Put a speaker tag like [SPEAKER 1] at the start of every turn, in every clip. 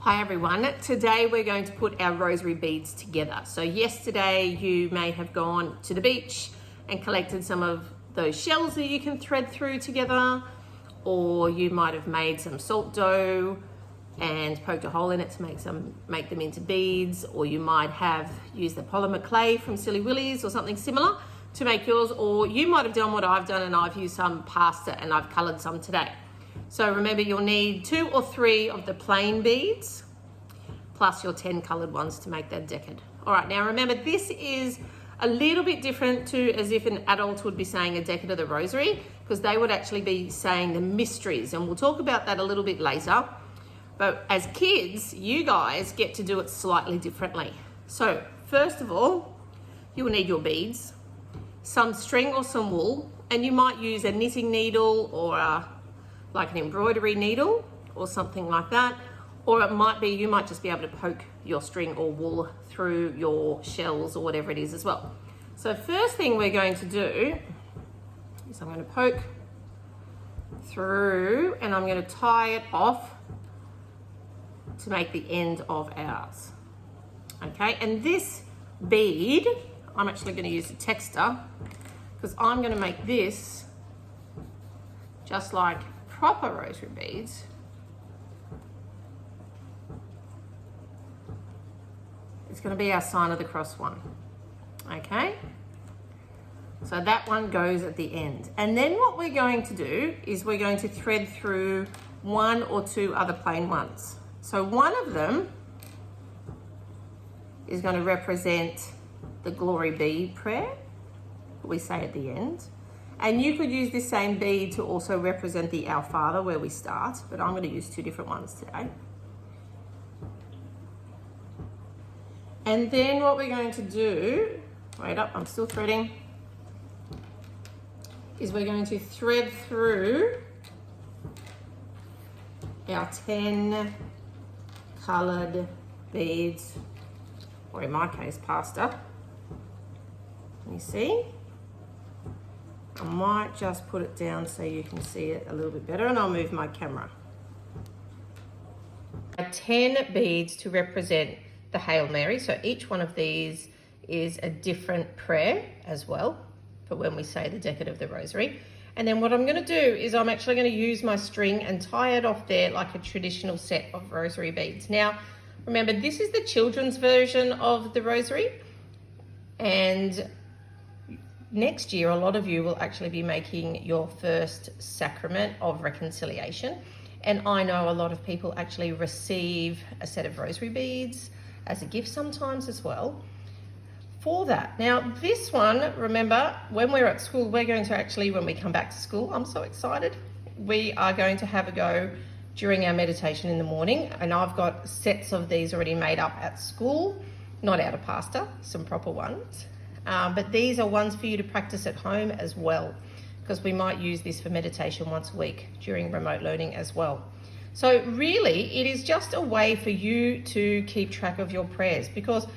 [SPEAKER 1] Hi everyone, today we're going to put our rosary beads together. So yesterday you may have gone to the beach and collected some of those shells that you can thread through together, or you might have made some salt dough and poked a hole in it to make them into beads, or you might have used the polymer clay from Silly Willy's or something similar to make yours, or you might have done what I've done and I've used some pasta and I've colored some today. So remember, you'll need 2 or 3 of the plain beads plus your 10 colored ones to make that decade. All right, now remember, this is a little bit different to as if an adult would be saying a decade of the rosary, because they would actually be saying the mysteries, and we'll talk about that a little bit later. But as kids, you guys get to do it slightly differently. So first of all, you will need your beads, some string or some wool, and you might use a knitting needle or like an embroidery needle or something like that. Or it might be, you might just be able to poke your string or wool through your shells or whatever it is as well. So first thing we're going to do is I'm going to poke through and I'm going to tie it off to make the end of ours. Okay, and this bead, I'm actually going to use a texter because I'm going to make this just like proper rosary beads. It's going to be our sign of the cross one. Okay, so that one goes at the end, and then what we're going to do is we're going to thread through 1 or 2 other plain ones. So one of them is going to represent the glory be prayer we say at the end. And you could use this same bead to also represent the Our Father where we start, but I'm going to use 2 different ones today. And then what we're going to do, wait up, I'm still threading, is we're going to thread through our 10 coloured beads, or in my case, pasta. Can you see? I might just put it down so you can see it a little bit better, and I'll move my camera. 10 beads to represent the Hail Mary. So each one of these is a different prayer as well for when we say the decade of the rosary. And then what I'm going to do is I'm actually going to use my string and tie it off there like a traditional set of rosary beads. Now, remember, this is the children's version of the rosary, and next year, a lot of you will actually be making your first sacrament of reconciliation. And I know a lot of people actually receive a set of rosary beads as a gift sometimes as well for that. Now, this one, remember, when we're at school, we're going to actually, when we come back to school, I'm so excited, we are going to have a go during our meditation in the morning. And I've got sets of these already made up at school, not out of pasta, some proper ones. But these are ones for you to practice at home as well, because we might use this for meditation once a week during remote learning as well. So really, it is just a way for you to keep track of your prayers, because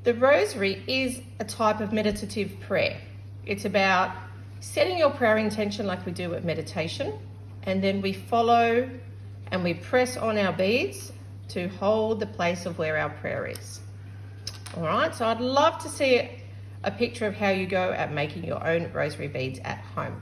[SPEAKER 1] the rosary is a type of meditative prayer. It's about setting your prayer intention like we do at meditation, and then we follow and we press on our beads to hold the place of where our prayer is. All right, so I'd love to see a picture of how you go at making your own rosary beads at home.